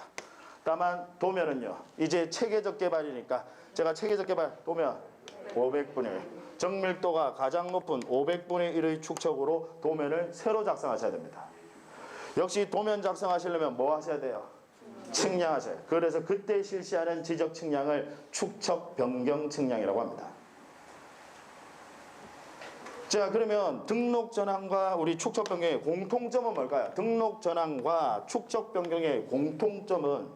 다만 도면은요. 이제 체계적 개발이니까 제가 체계적 개발 도면 500분의 1. 정밀도가 가장 높은 500분의 1의 축척으로 도면을 새로 작성하셔야 됩니다. 역시 도면 작성하시려면 뭐 하셔야 돼요? 측량하셔야 돼요. 그래서 그때 실시하는 지적 측량을 축척 변경 측량이라고 합니다. 자, 그러면 등록 전환과 우리 축척 변경의 공통점은 뭘까요? 등록 전환과 축척 변경의 공통점은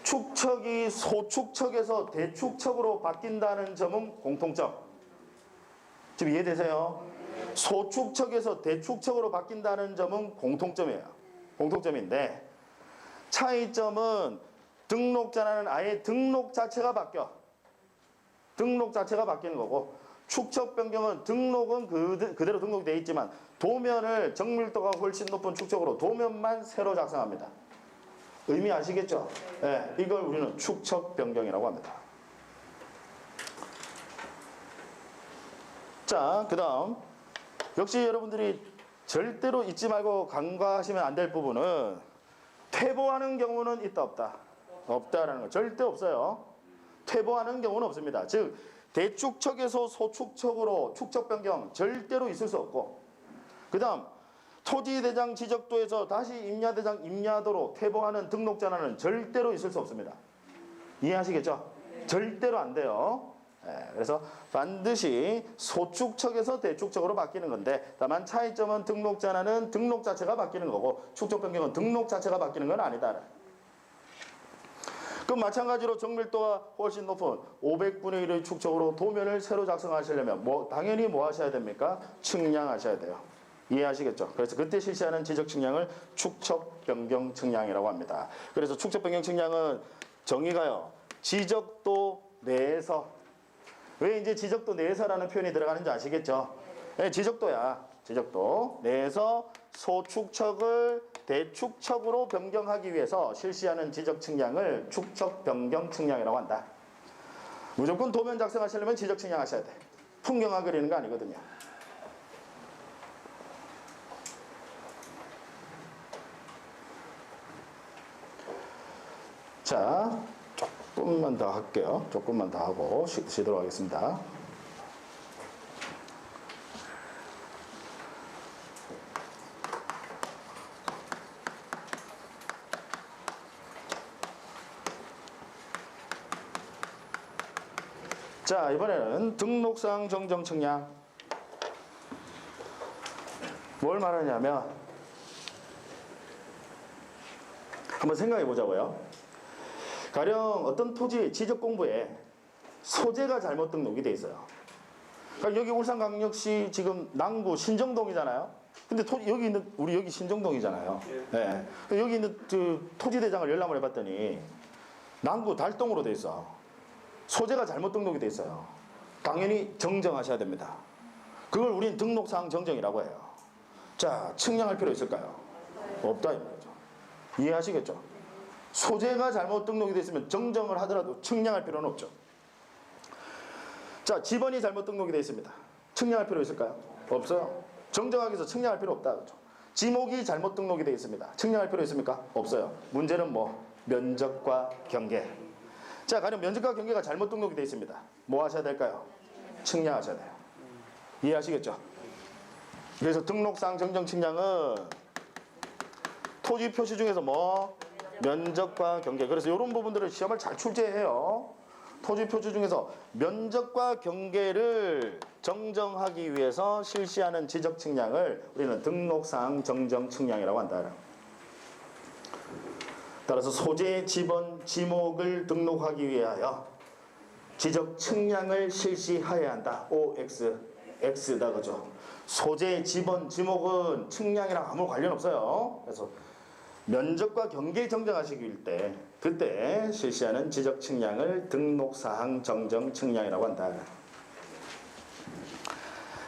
축척이 소축척에서 대축척으로 바뀐다는 점은 공통점. 지금 이해되세요? 소축척에서 대축척으로 바뀐다는 점은 공통점이에요. 공통점인데 차이점은 등록 전환은 아예 등록 자체가 바뀌어. 등록 자체가 바뀌는 거고 축척 변경은 등록은 그대로 등록이 되어 있지만 도면을 정밀도가 훨씬 높은 축척으로 도면만 새로 작성합니다. 의미 아시겠죠? 네, 이걸 우리는 축척 변경이라고 합니다. 자, 그 다음 역시 여러분들이 절대로 잊지 말고 간과하시면 안 될 부분은 퇴보하는 경우는 있다 없다? 없다라는 거 절대 없어요. 퇴보하는 경우는 없습니다. 즉 대축척에서 소축척으로 축척 변경 절대로 있을 수 없고 그 다음 토지대장 지적도에서 다시 임야대장 임야도로 퇴보하는 등록 전환은 절대로 있을 수 없습니다. 이해하시겠죠? 절대로 안 돼요. 그래서 반드시 소축척에서 대축척으로 바뀌는 건데 다만 차이점은 등록 전환은 등록 자체가 바뀌는 거고 축척 변경은 등록 자체가 바뀌는 건 아니다. 그럼 마찬가지로 정밀도가 훨씬 높은 500분의 1의 축척으로 도면을 새로 작성하시려면 당연히 뭐 하셔야 됩니까? 측량하셔야 돼요. 이해하시겠죠? 그래서 그때 실시하는 지적 측량을 축척 변경 측량이라고 합니다. 그래서 축척 변경 측량은 정의가요. 지적도 내에서 왜 이제 지적도 내에서라는 표현이 들어가는지 아시겠죠? 네, 지적도야. 지적도 내에서 소축척을 대축척으로 변경하기 위해서 실시하는 지적 측량을 축척 변경 측량이라고 한다. 무조건 도면 작성하시려면 지적 측량하셔야 돼. 풍경화 그리는 거 아니거든요. 자, 조금만 더 할게요. 조금만 더 하고 쉬도록 하겠습니다. 자, 이번에는 등록상 정정 측량. 뭘 말하냐면 한번 생각해 보자고요. 가령 어떤 토지 지적 공부에 소재가 잘못 등록이 돼 있어요. 그러니까 여기 울산광역시 지금 남구 신정동이잖아요. 근데 여기 있는 우리 여기 신정동이잖아요. 네. 여기 있는 그 토지 대장을 열람을 해봤더니 남구 달동으로 돼 있어. 소재가 잘못 등록이 돼 있어요. 당연히 정정하셔야 됩니다. 그걸 우린 등록사항 정정이라고 해요. 자, 측량할 필요 있을까요? 없다 이 말이죠. 이해하시겠죠? 소재가 잘못 등록이 돼 있으면 정정을 하더라도 측량할 필요는 없죠. 자, 지번이 잘못 등록이 돼 있습니다. 측량할 필요 있을까요? 없어요. 정정하기 위해서 측량할 필요 없다. 그렇죠? 지목이 잘못 등록이 돼 있습니다. 측량할 필요 있습니까? 없어요. 문제는 뭐? 면적과 경계. 자, 가령 면적과 경계가 잘못 등록이 되어 있습니다. 뭐 하셔야 될까요? 측량하셔야 돼요. 이해하시겠죠? 그래서 등록상 정정 측량은 토지 표시 중에서 뭐? 면적과 경계. 그래서 이런 부분들을 시험을 잘 출제해요. 토지 표시 중에서 면적과 경계를 정정하기 위해서 실시하는 지적 측량을 우리는 등록사항 정정 측량이라고 한다. 따라서 소재, 지번, 지목을 등록하기 위하여 지적 측량을 실시해야 한다. OX, X다 그죠? 소재, 지번, 지목은 측량이랑 아무 관련 없어요. 그래서 면적과 경계 정정하시기 때 그때 실시하는 지적 측량을 등록사항 정정 측량이라고 한다.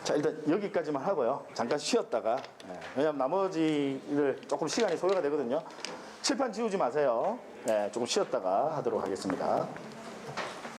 자, 일단 여기까지만 하고요. 잠깐 쉬었다가 왜냐하면 나머지를 조금 시간이 소요가 되거든요. 칠판 지우지 마세요. 조금 쉬었다가 하도록 하겠습니다.